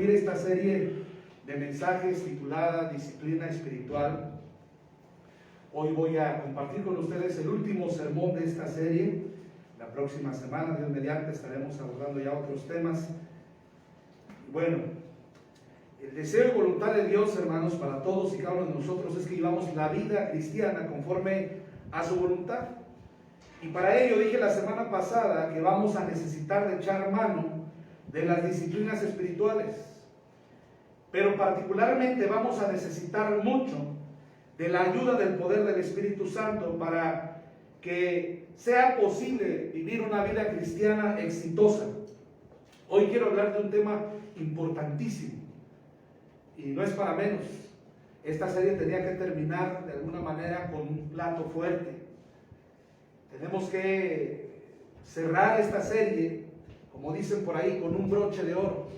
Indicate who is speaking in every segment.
Speaker 1: concluir esta serie de mensajes titulada Disciplina Espiritual. Hoy voy a compartir con ustedes el último sermón de esta serie. La próxima semana, Dios mediante, estaremos abordando ya otros temas. Bueno, el deseo y voluntad de Dios, hermanos, para todos y cada uno de nosotros es que vivamos la vida cristiana conforme a su voluntad. Y para ello dije la semana pasada que vamos a necesitar de echar mano de las disciplinas espirituales. Pero particularmente vamos a necesitar mucho de la ayuda del poder del Espíritu Santo para que sea posible vivir una vida cristiana exitosa. Hoy quiero hablar de un tema importantísimo y no es para menos. Esta serie tenía que terminar de alguna manera con un plato fuerte. Tenemos que cerrar esta serie, como dicen por ahí, con un broche de oro.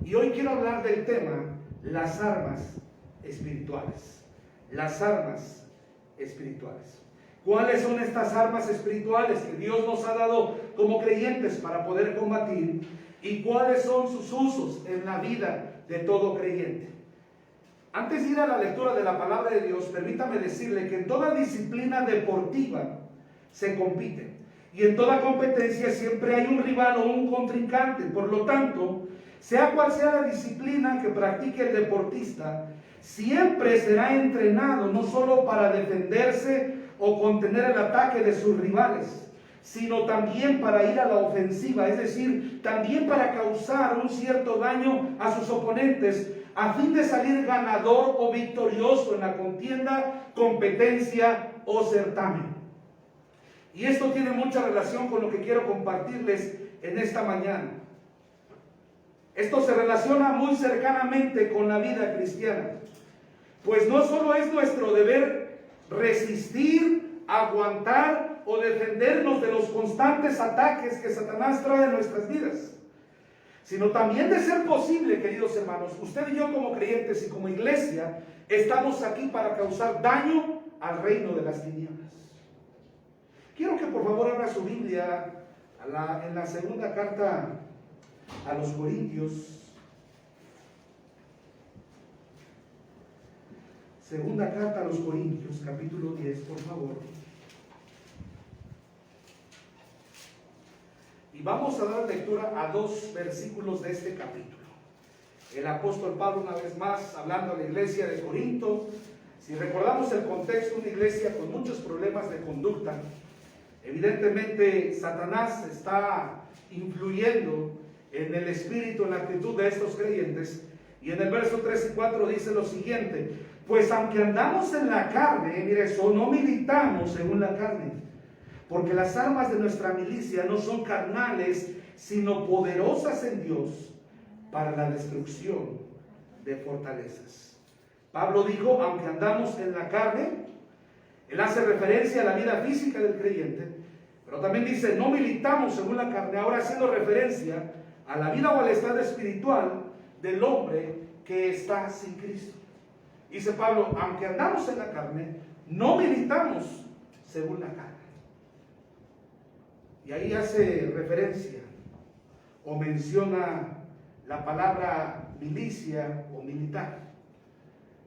Speaker 1: Y hoy quiero hablar del tema, las armas espirituales. Las armas espirituales. ¿Cuáles son estas armas espirituales que Dios nos ha dado como creyentes para poder combatir? ¿Y cuáles son sus usos en la vida de todo creyente? Antes de ir a la lectura de la palabra de Dios, permítame decirle que en toda disciplina deportiva se compite. Y en toda competencia siempre hay un rival o un contrincante. Por lo tanto, sea cual sea la disciplina que practique el deportista, siempre será entrenado no solo para defenderse o contener el ataque de sus rivales, sino también para ir a la ofensiva, es decir, también para causar un cierto daño a sus oponentes, a fin de salir ganador o victorioso en la contienda, competencia o certamen. Y esto tiene mucha relación con lo que quiero compartirles en esta mañana. Esto se relaciona muy cercanamente con la vida cristiana, pues no solo es nuestro deber resistir, aguantar o defendernos de los constantes ataques que Satanás trae a nuestras vidas, sino también, de ser posible, queridos hermanos, usted y yo como creyentes y como iglesia estamos aquí para causar daño al reino de las tinieblas. Quiero que por favor abra su Biblia en la segunda carta a los Corintios. Segunda carta a los Corintios, capítulo 10, por favor. Y vamos a dar lectura a dos versículos de este capítulo. El apóstol Pablo, una vez más, hablando a la iglesia de Corinto. Si recordamos el contexto, una iglesia con muchos problemas de conducta. Evidentemente, Satanás está influyendo en el espíritu, en la actitud de estos creyentes. Y en el verso 3 y 4 dice lo siguiente: pues aunque andamos en la carne, mire eso, no militamos según la carne, porque las armas de nuestra milicia no son carnales, sino poderosas en Dios para la destrucción de fortalezas. Pablo dijo, aunque andamos en la carne, él hace referencia a la vida física del creyente, pero también dice, no militamos según la carne, ahora haciendo referencia a la vida o al estado espiritual del hombre que está sin Cristo. Dice Pablo, aunque andamos en la carne, no militamos según la carne. Y ahí hace referencia o menciona la palabra milicia o militar.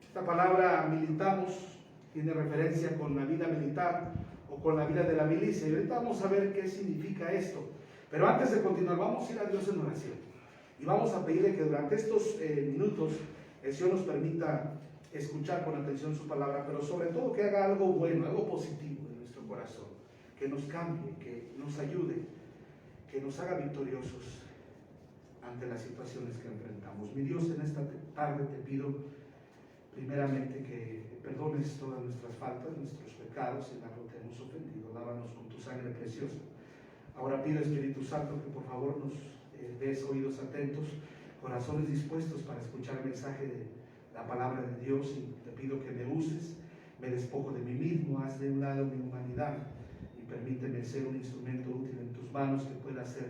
Speaker 1: Esta palabra militamos tiene referencia con la vida militar o con la vida de la milicia. Y ahorita vamos a ver qué significa esto. Pero antes de continuar, vamos a ir a Dios en oración. Y vamos a pedirle que durante estos minutos el Señor nos permita escuchar con atención su palabra, pero sobre todo que haga algo bueno, algo positivo en nuestro corazón, que nos cambie, que nos ayude, que nos haga victoriosos ante las situaciones que enfrentamos. Mi Dios, en esta tarde te pido primeramente que perdones todas nuestras faltas, nuestros pecados, en algo te hemos ofendido. Lávanos con tu sangre preciosa. Ahora pido, Espíritu Santo, que por favor nos des oídos atentos, corazones dispuestos para escuchar el mensaje de la palabra de Dios, y te pido que me uses, me despojo de mí mismo, haz de un lado mi humanidad y permíteme ser un instrumento útil en tus manos que pueda ser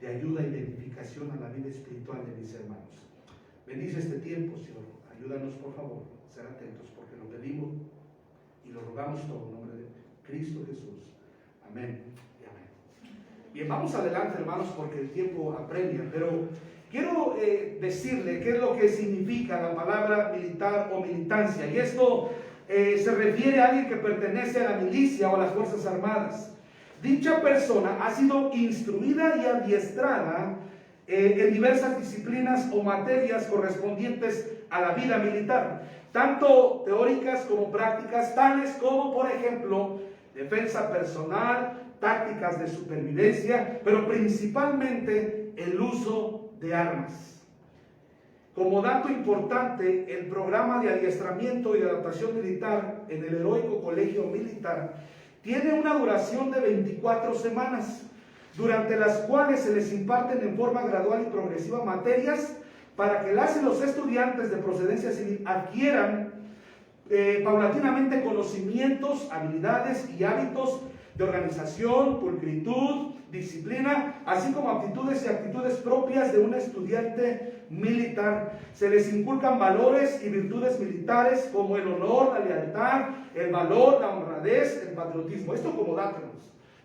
Speaker 1: de ayuda y de edificación a la vida espiritual de mis hermanos. Bendice este tiempo, Señor. Ayúdanos, por favor, a ser atentos, porque lo pedimos y lo rogamos todo en nombre de Cristo Jesús. Amén y amén. Bien, vamos adelante, hermanos, porque el tiempo apremia, pero quiero decirle qué es lo que significa la palabra militar o militancia. Y esto se refiere a alguien que pertenece a la milicia o a las Fuerzas Armadas. Dicha persona ha sido instruida y adiestrada en diversas disciplinas o materias correspondientes a la vida militar, tanto teóricas como prácticas, tales como, por ejemplo, defensa personal, tácticas de supervivencia, pero principalmente el uso de armas. Como dato importante, el programa de adiestramiento y de adaptación militar en el Heroico Colegio Militar tiene una duración de 24 semanas, durante las cuales se les imparten en forma gradual y progresiva materias para que las y los estudiantes de procedencia civil adquieran paulatinamente conocimientos, habilidades y hábitos de organización, pulcritud, disciplina, así como aptitudes y actitudes propias de un estudiante militar. Se les inculcan valores y virtudes militares como el honor, la lealtad, el valor, la honradez, el patriotismo. Esto como datos,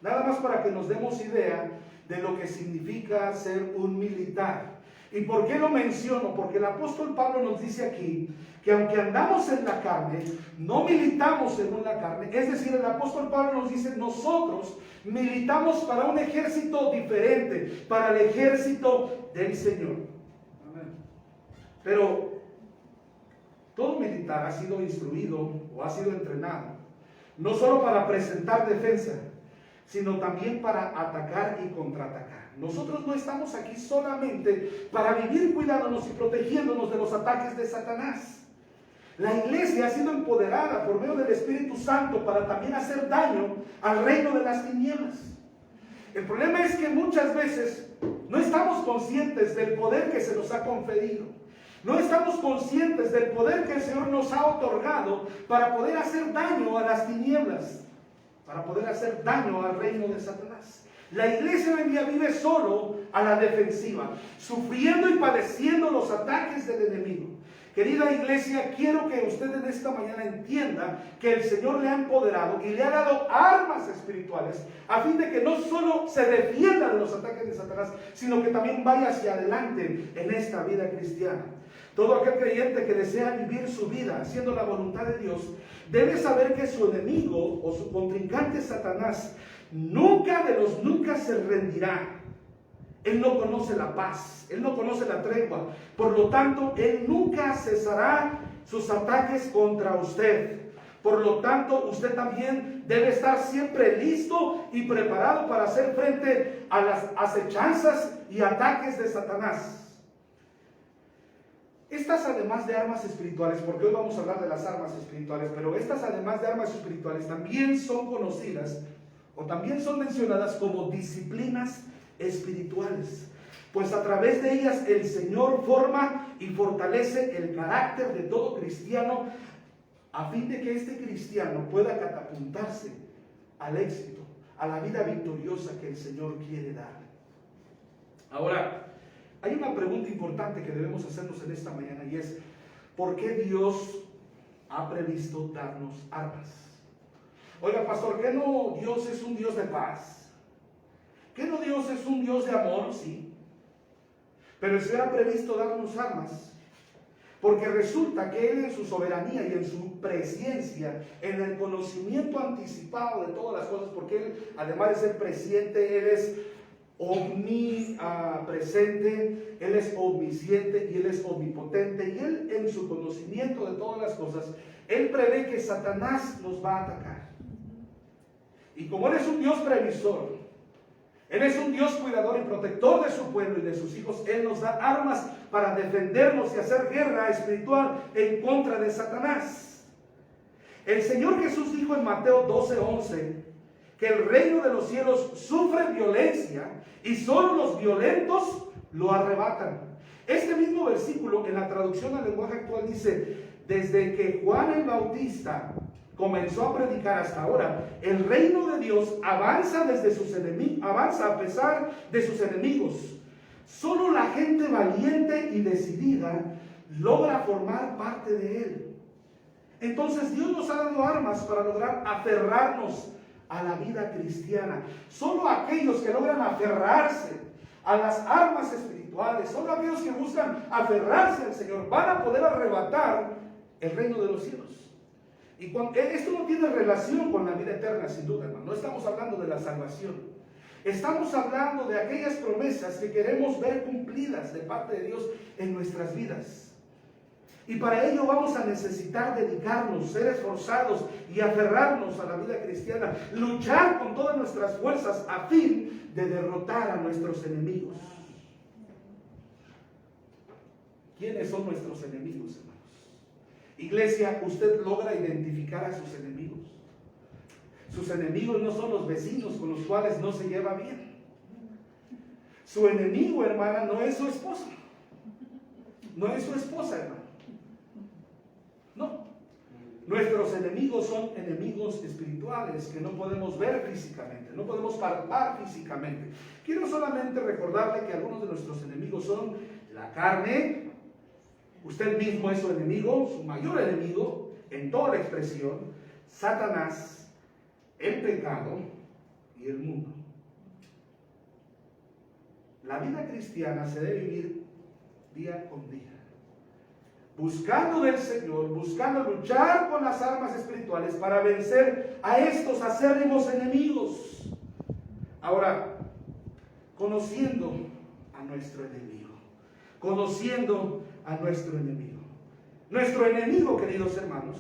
Speaker 1: nada más para que nos demos idea de lo que significa ser un militar. ¿Y por qué lo menciono? Porque el apóstol Pablo nos dice aquí que aunque andamos en la carne, no militamos según la carne. Es decir, el apóstol Pablo nos dice, nosotros militamos para un ejército diferente, para el ejército del Señor. Amén. Pero todo militar ha sido instruido o ha sido entrenado, no solo para presentar defensa, sino también para atacar y contraatacar. Nosotros no estamos aquí solamente para vivir cuidándonos y protegiéndonos de los ataques de Satanás. La iglesia ha sido empoderada por medio del Espíritu Santo para también hacer daño al reino de las tinieblas. El problema es que muchas veces no estamos conscientes del poder que se nos ha conferido. No estamos conscientes del poder que el Señor nos ha otorgado para poder hacer daño a las tinieblas, para poder hacer daño al reino de Satanás. La iglesia hoy en día vive solo a la defensiva, sufriendo y padeciendo los ataques del enemigo. Querida iglesia, quiero que usted en esta mañana entienda que el Señor le ha empoderado y le ha dado armas espirituales a fin de que no solo se defienda de los ataques de Satanás, sino que también vaya hacia adelante en esta vida cristiana. Todo aquel creyente que desea vivir su vida haciendo la voluntad de Dios debe saber que su enemigo o su contrincante Satanás nunca de los nunca se rendirá. Él no conoce la paz, él no conoce la tregua, por lo tanto, él nunca cesará sus ataques contra usted. Por lo tanto, usted también debe estar siempre listo y preparado para hacer frente a las acechanzas y ataques de Satanás. Estas además de armas espirituales, porque hoy vamos a hablar de las armas espirituales, pero estas además de armas espirituales también son conocidas o también son mencionadas como disciplinas espirituales, pues a través de ellas el Señor forma y fortalece el carácter de todo cristiano a fin de que este cristiano pueda catapultarse al éxito, a la vida victoriosa que el Señor quiere darle. Ahora, hay una pregunta importante que debemos hacernos en esta mañana y es, ¿por qué Dios ha previsto darnos armas? Oiga, pastor, ¿qué no Dios es un Dios de paz? ¿Qué no Dios es un Dios de amor? Sí. Pero el Señor ha previsto darnos armas, porque resulta que Él en su soberanía y en su presciencia, en el conocimiento anticipado de todas las cosas, porque Él, además de ser presciente, Él es omnipresente, Él es omnisciente y Él es omnipotente, y Él en su conocimiento de todas las cosas, Él prevé que Satanás nos va a atacar. Y como Él es un Dios previsor, Él es un Dios cuidador y protector de su pueblo y de sus hijos, Él nos da armas para defendernos y hacer guerra espiritual en contra de Satanás. El Señor Jesús dijo en Mateo 12:11 que el reino de los cielos sufre violencia y solo los violentos lo arrebatan. Este mismo versículo en la traducción al lenguaje actual dice: desde que Juan el Bautista comenzó a predicar hasta ahora, el reino de Dios avanza desde sus enemigos, avanza a pesar de sus enemigos. Solo la gente valiente y decidida logra formar parte de él. Entonces Dios nos ha dado armas para lograr aferrarnos a la vida cristiana. Solo aquellos que logran aferrarse a las armas espirituales, solo aquellos que buscan aferrarse al Señor van a poder arrebatar el reino de los cielos. Y esto no tiene relación con la vida eterna, sin duda, hermano. No estamos hablando de la salvación. Estamos hablando de aquellas promesas que queremos ver cumplidas de parte de Dios en nuestras vidas. Y para ello vamos a necesitar dedicarnos, ser esforzados y aferrarnos a la vida cristiana, luchar con todas nuestras fuerzas a fin de derrotar a nuestros enemigos. ¿Quiénes son nuestros enemigos, hermanos? Iglesia, ¿usted logra identificar a sus enemigos? Sus enemigos no son los vecinos con los cuales no se lleva bien. Su enemigo, hermana, no es su esposa. No es su esposa, hermano. No. Nuestros enemigos son enemigos espirituales que no podemos ver físicamente, no podemos palpar físicamente. Quiero solamente recordarle que algunos de nuestros enemigos son la carne. Usted mismo es su enemigo, su mayor enemigo, en toda la expresión. Satanás, el pecado y el mundo. La vida cristiana se debe vivir día con día, buscando del Señor, buscando luchar con las armas espirituales para vencer a estos acérrimos enemigos. Ahora, conociendo a nuestro enemigo, conociendo a nuestro enemigo. Nuestro enemigo, queridos hermanos,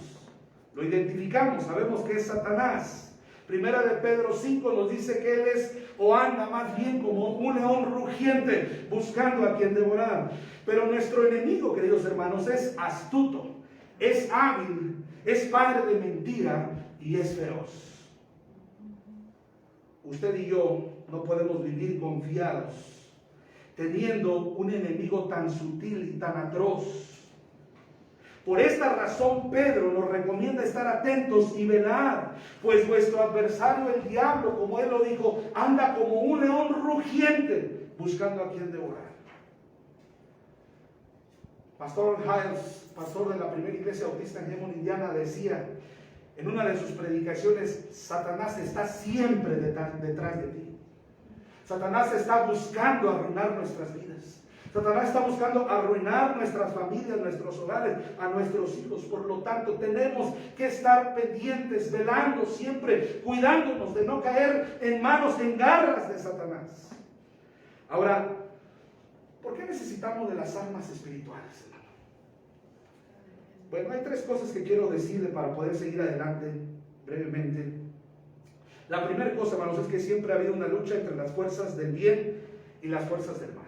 Speaker 1: lo identificamos, sabemos que es Satanás. Primera de Pedro 5 nos dice que él es o anda más bien como un león rugiente buscando a quien devorar. Pero nuestro enemigo, queridos hermanos, es astuto, es hábil, es padre de mentira y es feroz. Usted y yo no podemos vivir confiados teniendo un enemigo tan sutil y tan atroz. Por esta razón Pedro nos recomienda estar atentos y velar, pues vuestro adversario el diablo, como él lo dijo, anda como un león rugiente buscando a quien devorar. Pastor Hiles, pastor de la primera iglesia bautista en Hammond, Indiana, decía en una de sus predicaciones: Satanás está siempre detrás de ti. Satanás está buscando arruinar nuestras vidas. Satanás está buscando arruinar nuestras familias, nuestros hogares, a nuestros hijos. Por lo tanto, tenemos que estar pendientes, velando siempre, cuidándonos de no caer en manos, en garras de Satanás. Ahora, ¿por qué necesitamos de las armas espirituales, hermano? Bueno, hay tres cosas que quiero decirle para poder seguir adelante brevemente. La primera cosa, hermanos, es que siempre ha habido una lucha entre las fuerzas del bien y las fuerzas del mal.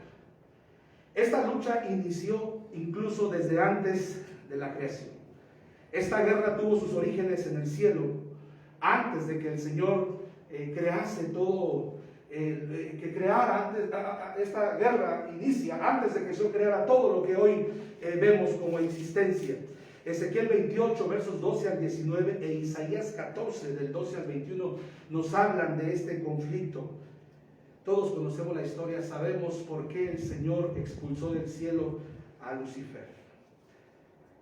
Speaker 1: Esta lucha inició incluso desde antes de la creación. Esta guerra tuvo sus orígenes en el cielo, antes de que el Señor crease todo, que creara, esta guerra inicia antes de que el Señor creara todo lo que hoy vemos como existencia. Ezequiel 28, versos 12 al 19 e Isaías 14, del 12 al 21, nos hablan de este conflicto. Todos conocemos la historia, sabemos por qué el Señor expulsó del cielo a Lucifer.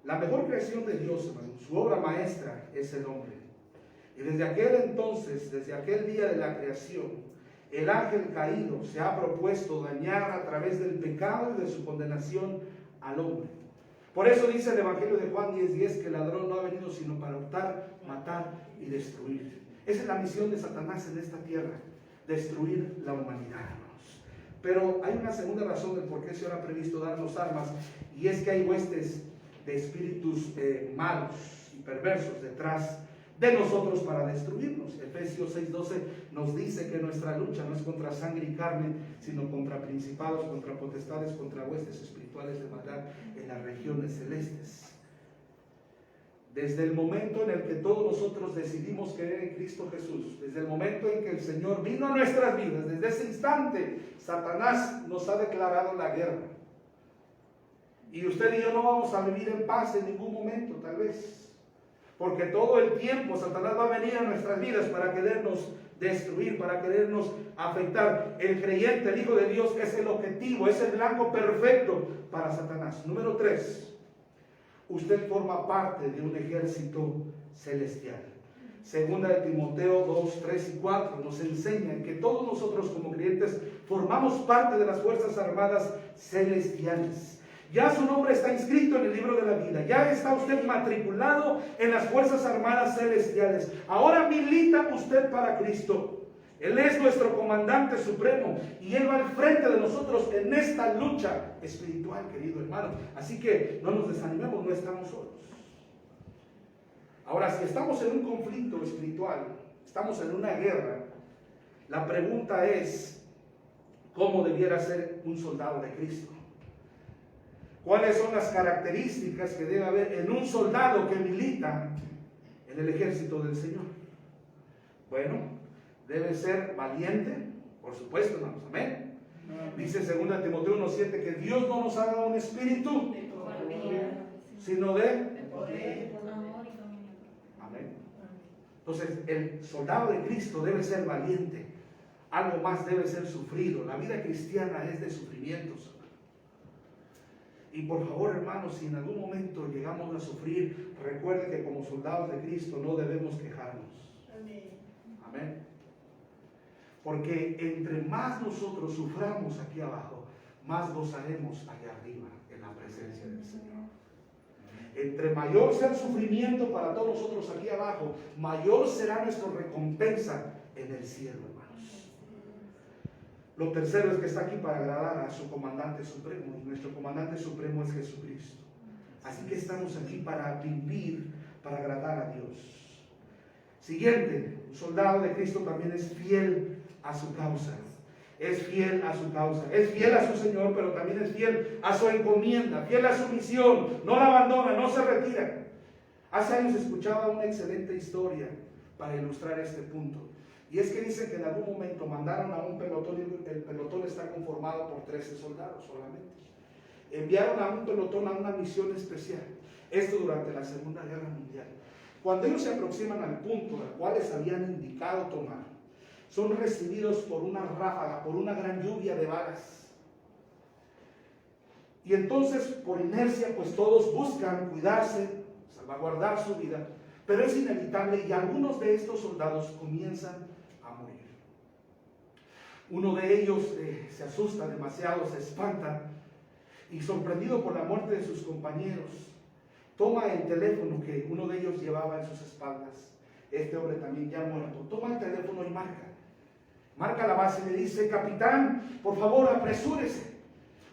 Speaker 1: La mejor creación de Dios, hermano, su obra maestra es el hombre. Y desde aquel entonces, desde aquel día de la creación, el ángel caído se ha propuesto dañar a través del pecado y de su condenación al hombre. Por eso dice el Evangelio de Juan 10:10 que el ladrón no ha venido sino para hurtar, matar y destruir. Esa es la misión de Satanás en esta tierra: destruir la humanidad, hermanos. Pero hay una segunda razón del por qué el Señor ha previsto darnos armas, y es que hay huestes de espíritus malos y perversos detrás de nosotros para destruirnos. Efesios 6:12 nos dice que nuestra lucha no es contra sangre y carne, sino contra principados, contra potestades, contra huestes espirituales de maldad en las regiones celestes. Desde el momento en el que todos nosotros decidimos creer en Cristo Jesús, desde el momento en que el Señor vino a nuestras vidas, desde ese instante, Satanás nos ha declarado la guerra. Y usted y yo no vamos a vivir en paz en ningún momento, tal vez. Porque todo el tiempo Satanás va a venir a nuestras vidas para querernos destruir, para querernos afectar. El creyente, el Hijo de Dios, es el objetivo, es el blanco perfecto para Satanás. Número 3. Usted forma parte de un ejército celestial. Segunda de Timoteo 2, 3 y 4 nos enseña que todos nosotros como creyentes formamos parte de las Fuerzas Armadas Celestiales. Ya su nombre está inscrito en el libro de la vida. Ya está usted matriculado en las Fuerzas Armadas Celestiales. Ahora milita usted para Cristo. Él es nuestro comandante supremo y Él va al frente de nosotros en esta lucha espiritual, querido hermano. Así que no nos desanimemos, no estamos solos. Ahora, si estamos en un conflicto espiritual, estamos en una guerra, la pregunta es, ¿cómo debiera ser un soldado de Cristo? ¿Cuáles son las características que debe haber en un soldado que milita en el ejército del Señor? Bueno, debe ser valiente, por supuesto, hermanos, amén. Dice 2 Timoteo 1:7 que Dios no nos ha dado un espíritu, sino de poder. Amén. Entonces, el soldado de Cristo debe ser valiente. Algo más debe ser sufrido. La vida cristiana es de sufrimientos. Y por favor, hermanos, si en algún momento llegamos a sufrir, recuerde que como soldados de Cristo no debemos quejarnos. Amén. Porque entre más nosotros suframos aquí abajo, más gozaremos allá arriba en la presencia del Señor. Entre mayor sea el sufrimiento para todos nosotros aquí abajo, mayor será nuestra recompensa en el cielo, hermanos. Lo tercero es que está aquí para agradar a su comandante supremo, y nuestro comandante supremo es Jesucristo. Así que estamos aquí para vivir, para agradar a Dios. Siguiente, un soldado de Cristo también es fiel a su causa. Es fiel a su causa, es fiel a su Señor, pero también es fiel a su encomienda, fiel a su misión, no la abandona, no se retira. Hace años escuchaba una excelente historia para ilustrar este punto, y es que dicen que en algún momento mandaron a un pelotón, y el pelotón está conformado por 13 soldados solamente. Enviaron a un pelotón a una misión especial, esto durante la Segunda Guerra Mundial. Cuando ellos se aproximan al punto al cual les habían indicado tomar, son recibidos por una ráfaga, por una gran lluvia de balas. Y entonces, por inercia, pues todos buscan cuidarse, salvaguardar su vida, pero es inevitable y algunos de estos soldados comienzan a morir. Uno de ellos se asusta demasiado, se espanta y, sorprendido por la muerte de sus compañeros, toma el teléfono que uno de ellos llevaba en sus espaldas. Este hombre también ya muerto, toma el teléfono y marca la base y le dice: capitán, por favor apresúrese.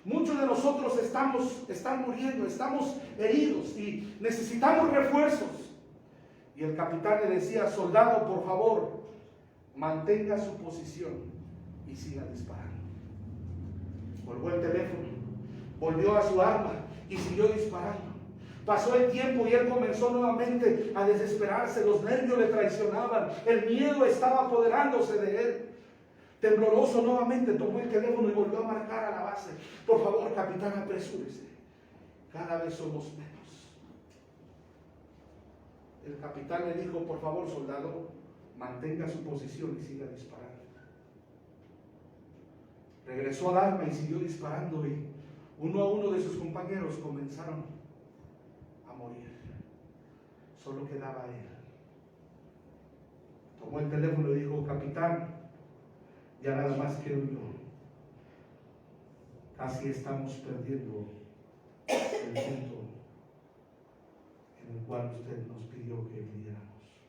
Speaker 1: Muchos de nosotros están muriendo, estamos heridos y necesitamos refuerzos. Y el capitán le decía: soldado, por favor, mantenga su posición y siga disparando. Colgó el teléfono, volvió a su arma y siguió disparando. Pasó el tiempo y él comenzó nuevamente a desesperarse, los nervios le traicionaban, el miedo estaba apoderándose de él. Tembloroso nuevamente tomó el teléfono y volvió a marcar a la base: por favor, capitán, apresúrese, cada vez somos menos. El capitán le dijo: por favor, soldado, mantenga su posición y siga disparando. Regresó al arma y siguió disparando, y uno a uno de sus compañeros comenzaron a morir. Solo quedaba él. Tomó el teléfono y dijo: capitán, ya nada más quedo yo. Casi estamos perdiendo el punto en el cual usted nos pidió que viviéramos.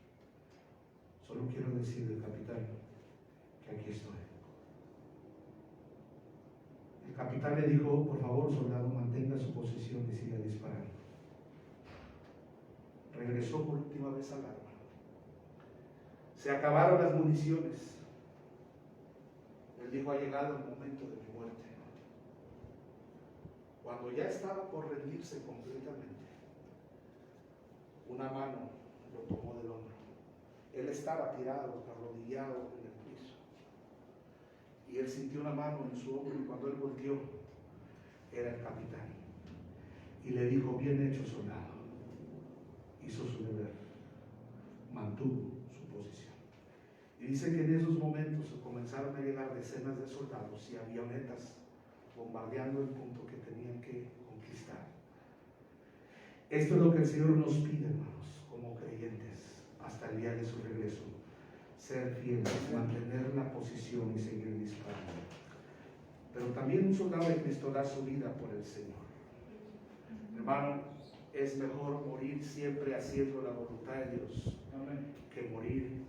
Speaker 1: Solo quiero decirle, capitán, que aquí estoy. El capitán le dijo: por favor, soldado, mantenga su posición y siga disparando. Regresó por última vez al arma. Se acabaron las municiones. Él dijo: ha llegado el momento de mi muerte. Cuando ya estaba por rendirse completamente, una mano lo tomó del hombro. Él estaba tirado, arrodillado en el piso, y él sintió una mano en su hombro, y cuando él volteó, era el capitán, y le dijo: bien hecho, soldado. Hizo su deber, mantuvo su posición. Y dice que en esos momentos comenzaron a llegar decenas de soldados y avionetas bombardeando el punto que tenían que conquistar. Esto es lo que el Señor nos pide, hermanos, como creyentes: hasta el día de su regreso. Ser fieles, mantener la posición y seguir disparando. Pero también un soldado de Cristo da su vida por el Señor. Hermano, es mejor morir siempre haciendo la voluntad de Dios que morir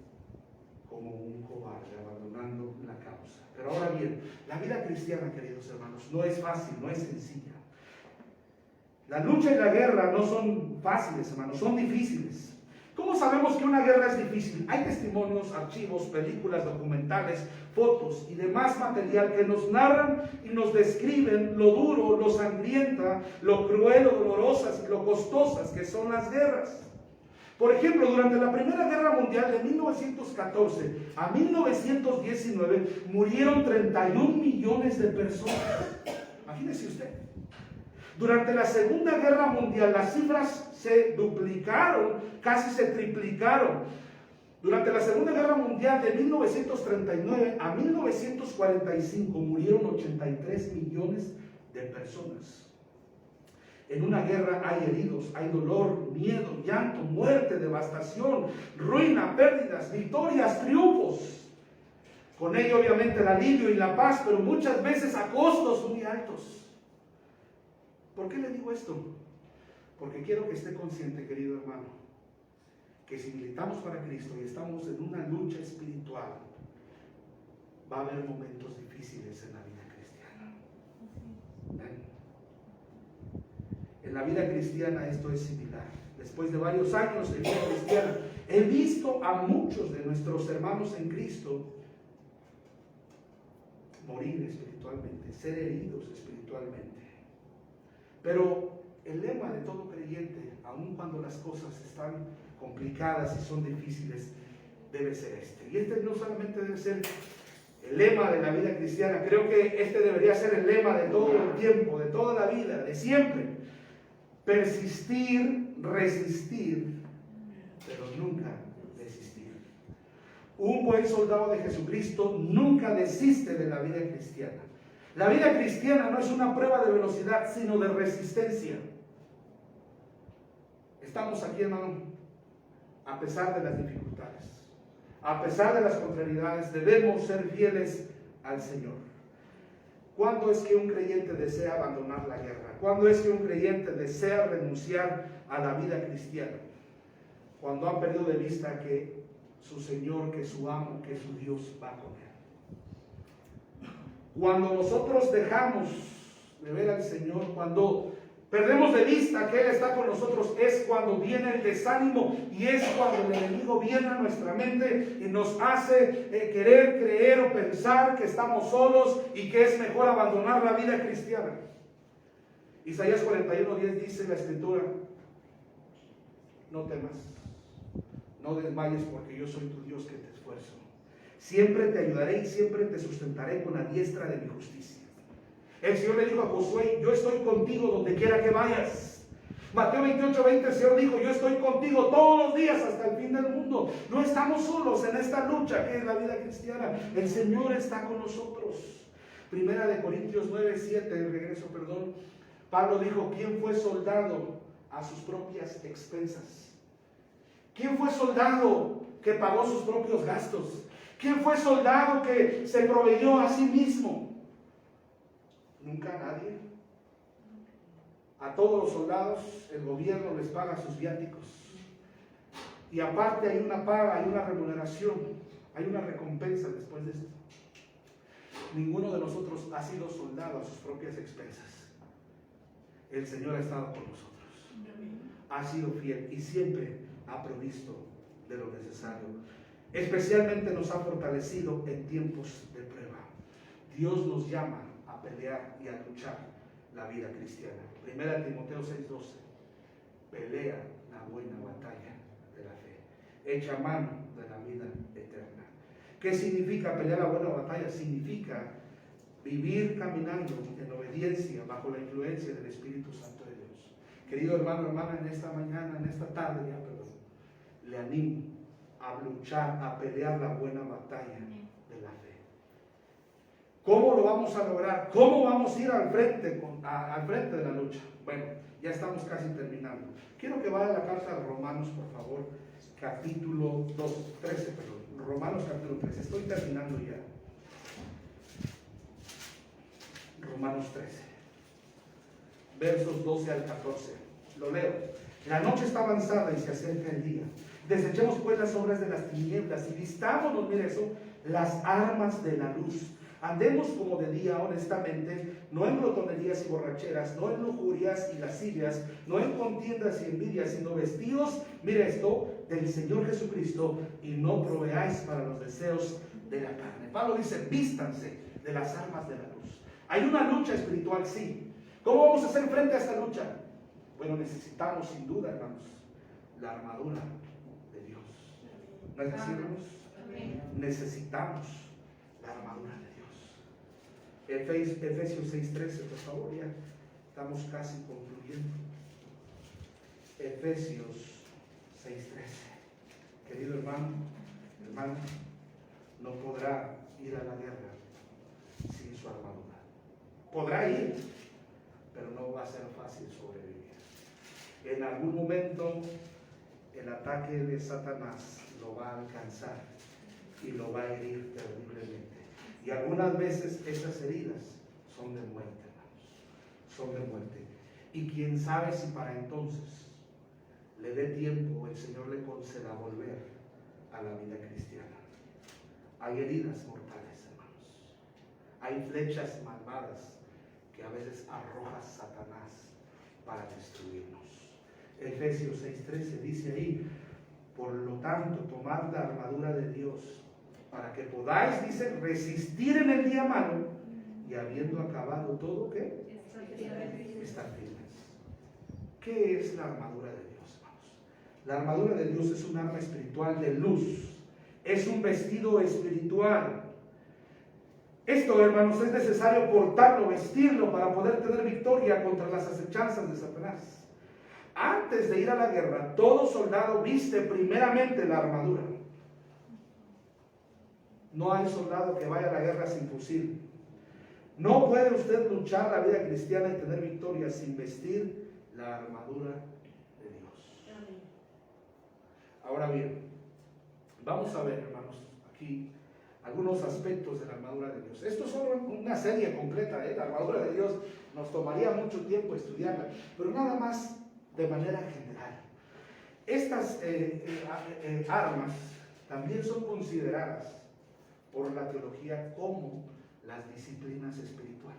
Speaker 1: como un cobarde, abandonando la causa. Pero ahora bien, la vida cristiana, queridos hermanos, no es fácil, no es sencilla. La lucha y la guerra no son fáciles, hermanos, son difíciles. ¿Cómo sabemos que una guerra es difícil? Hay testimonios, archivos, películas, documentales, fotos y demás material que nos narran y nos describen lo duro, lo sangrienta, lo cruel, lo dolorosas y lo costosas que son las guerras. Por ejemplo, durante la Primera Guerra Mundial de 1914 a 1919 murieron 31 millones de personas. Imagínese usted. Durante la Segunda Guerra Mundial las cifras se duplicaron, casi se triplicaron. Durante la Segunda Guerra Mundial de 1939 a 1945 murieron 83 millones de personas. En una guerra hay heridos, hay dolor, miedo, llanto, muerte, devastación, ruina, pérdidas, victorias, triunfos. Con ello obviamente el alivio y la paz, pero muchas veces a costos muy altos. ¿Por qué le digo esto? Porque quiero que esté consciente, querido hermano, que si militamos para Cristo y estamos en una lucha espiritual, va a haber momentos difíciles en la vida cristiana. ¿Ven? En la vida cristiana esto es similar. Después de varios años de vida cristiana, he visto a muchos de nuestros hermanos en Cristo morir espiritualmente, ser heridos espiritualmente. Pero el lema de todo creyente, aun cuando las cosas están complicadas y son difíciles, debe ser este. Y este no solamente debe ser el lema de la vida cristiana, creo que este debería ser el lema de todo el tiempo, de toda la vida, de siempre. Persistir, resistir, pero nunca desistir. Un buen soldado de Jesucristo nunca desiste de la vida cristiana. La vida cristiana no es una prueba de velocidad, sino de resistencia. Estamos aquí, hermano, a pesar de las dificultades, a pesar de las contrariedades, debemos ser fieles al Señor. ¿Cuándo es que un creyente desea abandonar la guerra? ¿Cuándo es que un creyente desea renunciar a la vida cristiana? Cuando han perdido de vista que su Señor, que su amo, que su Dios va con él. Cuando nosotros dejamos de ver al Señor, cuando perdemos de vista que Él está con nosotros, es cuando viene el desánimo y es cuando el enemigo viene a nuestra mente y nos hace querer creer o pensar que estamos solos y que es mejor abandonar la vida cristiana. Isaías 41:10 dice la Escritura: no temas, no desmayes, porque yo soy tu Dios que te esfuerzo. Siempre te ayudaré y siempre te sustentaré con la diestra de mi justicia. El Señor le dijo a Josué: yo estoy contigo donde quiera que vayas. Mateo 28:20, el Señor dijo: yo estoy contigo todos los días hasta el fin del mundo. No estamos solos en esta lucha que es la vida cristiana. El Señor está con nosotros. Primera de Corintios 9:7, Pablo dijo: ¿quién fue soldado a sus propias expensas? ¿Quién fue soldado que pagó sus propios gastos? ¿Quién fue soldado que se proveyó a sí mismo? Nunca nadie. A todos los soldados el gobierno les paga sus viáticos. Y aparte hay una paga, hay una remuneración, hay una recompensa después de esto. Ninguno de nosotros ha sido soldado a sus propias expensas. El Señor ha estado con nosotros. Ha sido fiel y siempre ha provisto de lo necesario. Especialmente nos ha fortalecido en tiempos de prueba. Dios nos llama a pelear y a luchar la vida cristiana. Primera Timoteo 6:12. Pelea la buena batalla de la fe. Echa mano de la vida eterna. ¿Qué significa pelear la buena batalla? Significa vivir caminando en obediencia bajo la influencia del Espíritu Santo de Dios. Querido hermano, hermana, en esta mañana, en esta tarde ya, le animo a luchar, a pelear la buena batalla de la fe. ¿Cómo lo vamos a lograr? ¿Cómo vamos a ir al frente de la lucha? Bueno, ya estamos casi terminando. Quiero que vaya a la carta de Romanos, por favor. capítulo 13, perdón, Romanos capítulo 13, estoy terminando ya. Romanos 13, versos 12 al 14, lo leo. La noche está avanzada y se acerca el día. Desechemos pues las obras de las tinieblas y vistámonos, mire eso, las armas de la luz. Andemos como de día honestamente, no en glotonerías y borracheras, no en lujurias y lascivias, no en contiendas y envidias, sino vestidos, mire esto, del Señor Jesucristo, y no proveáis para los deseos de la carne. Pablo dice, vístanse de las armas de la luz. Hay una lucha espiritual, sí. ¿Cómo vamos a hacer frente a esta lucha? Bueno, necesitamos sin duda, hermanos, la armadura de Dios. ¿No es así, hermanos? Necesitamos la armadura de Dios. Efesios 6:13, por favor, ya estamos casi concluyendo. Efesios 6:13. Querido hermano, no podrá ir a la guerra sin su armadura. Podrá ir, pero no va a ser fácil sobrevivir. En algún momento el ataque de Satanás lo va a alcanzar y lo va a herir terriblemente. Y algunas veces esas heridas son de muerte, hermanos, son de muerte. Y quién sabe si para entonces le dé tiempo, el Señor le conceda volver a la vida cristiana. Hay heridas mortales, hermanos. Hay flechas malvadas que a veces arroja Satanás para destruirnos. Efesios 6:13 dice ahí, por lo tanto, tomad la armadura de Dios, para que podáis, dice, resistir en el día malo, y habiendo acabado todo, ¿qué? Estar firmes. ¿Qué es la armadura de Dios, hermanos? La armadura de Dios es un arma espiritual de luz, es un vestido espiritual. Esto, hermanos, es necesario portarlo, vestirlo, para poder tener victoria contra las acechanzas de Satanás. Antes de ir a la guerra, todo soldado viste primeramente la armadura. No hay soldado que vaya a la guerra sin fusil. No puede usted luchar la vida cristiana y tener victoria sin vestir la armadura de Dios. Ahora bien, vamos a ver, hermanos, aquí algunos aspectos de la armadura de Dios. Esto es solo una serie completa, la armadura de Dios. Nos tomaría mucho tiempo estudiarla, pero nada más de manera general. Estas armas también son consideradas por la teología como las disciplinas espirituales.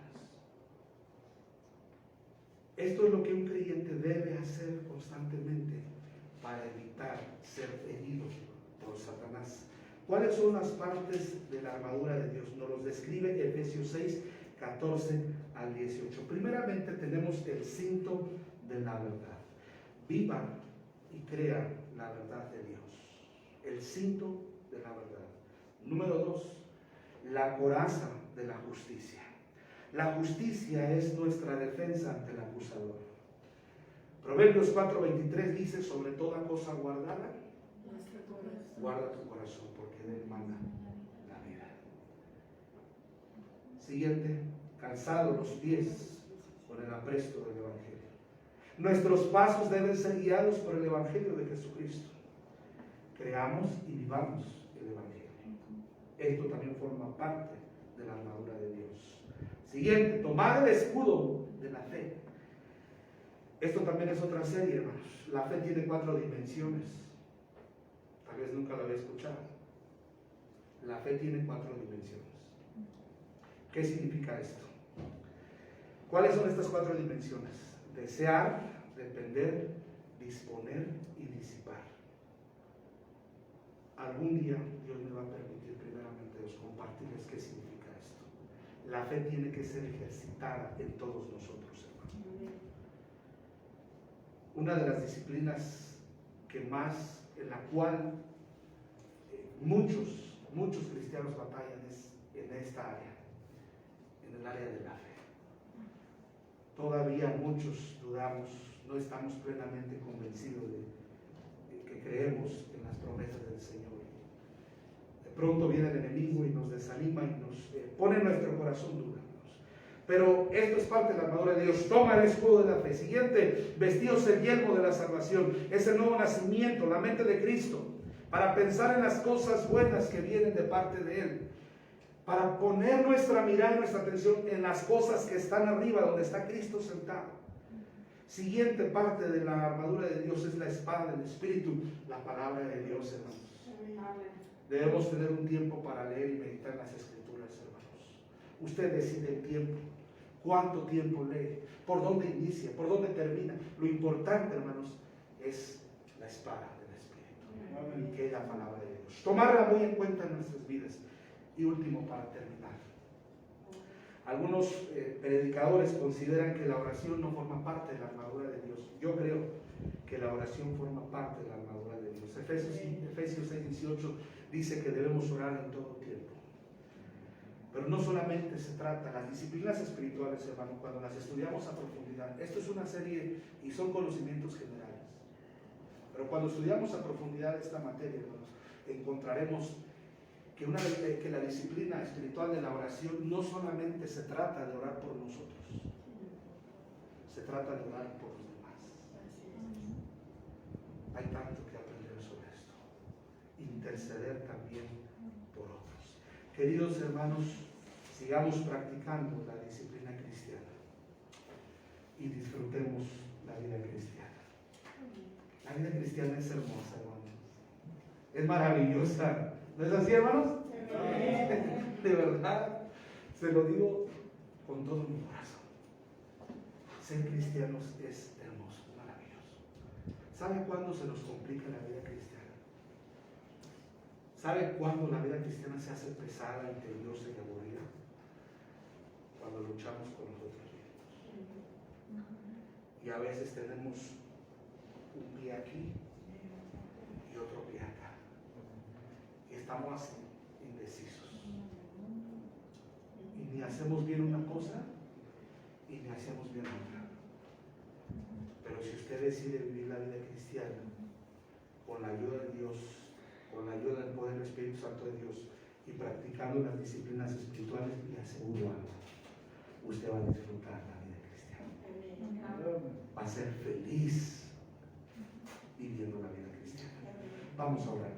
Speaker 1: Esto es lo que un creyente debe hacer constantemente para evitar ser herido por Satanás. ¿Cuáles son las partes de la armadura de Dios? Nos los describe Efesios 6:14 al 18. Primeramente tenemos el cinto de la verdad. Viva y crea la verdad de Dios. El cinto de la verdad. Número 2, la coraza de la justicia. La justicia es nuestra defensa ante el acusador. Proverbios 4:23 dice, sobre toda cosa guardada, guarda tu corazón, porque de él mana la vida. Siguiente, calzado los pies con el apresto del Evangelio. Nuestros pasos deben ser guiados por el Evangelio de Jesucristo. Creamos y vivamos el Evangelio. Esto también forma parte de la armadura de Dios. Siguiente, tomar el escudo de la fe. Esto también es otra serie, hermanos. La fe tiene 4 dimensiones. Tal vez nunca lo había escuchado. La fe tiene 4 dimensiones. ¿Qué significa esto? ¿Cuáles son estas 4 dimensiones? Desear, depender, disponer y disipar. Algún día Dios me va a permitir primeramente compartirles qué significa esto. La fe tiene que ser ejercitada en todos nosotros, hermanos. Una de las disciplinas en la cual muchos cristianos batallan es en esta área, en el área de la fe. Todavía muchos dudamos, no estamos plenamente convencidos de que creemos en las promesas del Señor. De pronto viene el enemigo y nos desanima y nos pone en nuestro corazón dudas. Pero esto es parte de la armadura de Dios. Toma el escudo de la fe. Siguiente, vestíos el yelmo de la salvación. Es el nuevo nacimiento, la mente de Cristo, para pensar en las cosas buenas que vienen de parte de Él. Para poner nuestra mirada y nuestra atención en las cosas que están arriba, donde está Cristo sentado. Siguiente parte de la armadura de Dios es la espada del Espíritu, la palabra de Dios, hermanos. Debemos tener un tiempo para leer y meditar en las Escrituras, hermanos. Usted decide el tiempo, cuánto tiempo lee, por dónde inicia, por dónde termina. Lo importante, hermanos, es la espada del Espíritu, que es la palabra de Dios. Tomarla muy en cuenta en nuestras vidas. Y último, para terminar, algunos predicadores consideran que la oración no forma parte de la armadura de Dios. Yo creo que la oración forma parte de la armadura de Dios. Efesios 6:18 dice que debemos orar en todo tiempo. Pero no solamente se trata, las disciplinas espirituales, hermano, cuando las estudiamos a profundidad, esto es una serie y son conocimientos generales. Pero cuando estudiamos a profundidad esta materia, hermanos, encontraremos que la disciplina espiritual de la oración no solamente se trata de orar por nosotros, se trata de orar por los demás. Hay tanto que aprender sobre esto. Interceder también por otros. Queridos hermanos, sigamos practicando la disciplina cristiana y disfrutemos la vida cristiana. La vida cristiana es hermosa, hermanos. Es maravillosa. ¿No es así, hermanos? De verdad, se lo digo con todo mi corazón. Ser cristianos es hermoso, maravilloso. ¿Sabe cuándo se nos complica la vida cristiana? ¿Sabe cuándo la vida cristiana se hace pesada, tediosa y aburrida? Cuando luchamos con nosotros mismos. Y a veces tenemos un pie aquí y otro pie acá. Y estamos así, indecisos. Y ni hacemos bien una cosa y ni hacemos bien otra. Pero si usted decide vivir la vida cristiana con la ayuda de Dios, con la ayuda del poder del Espíritu Santo de Dios y practicando las disciplinas espirituales, le aseguro algo: usted va a disfrutar la vida cristiana. Va a ser feliz viviendo la vida cristiana. Vamos a orar.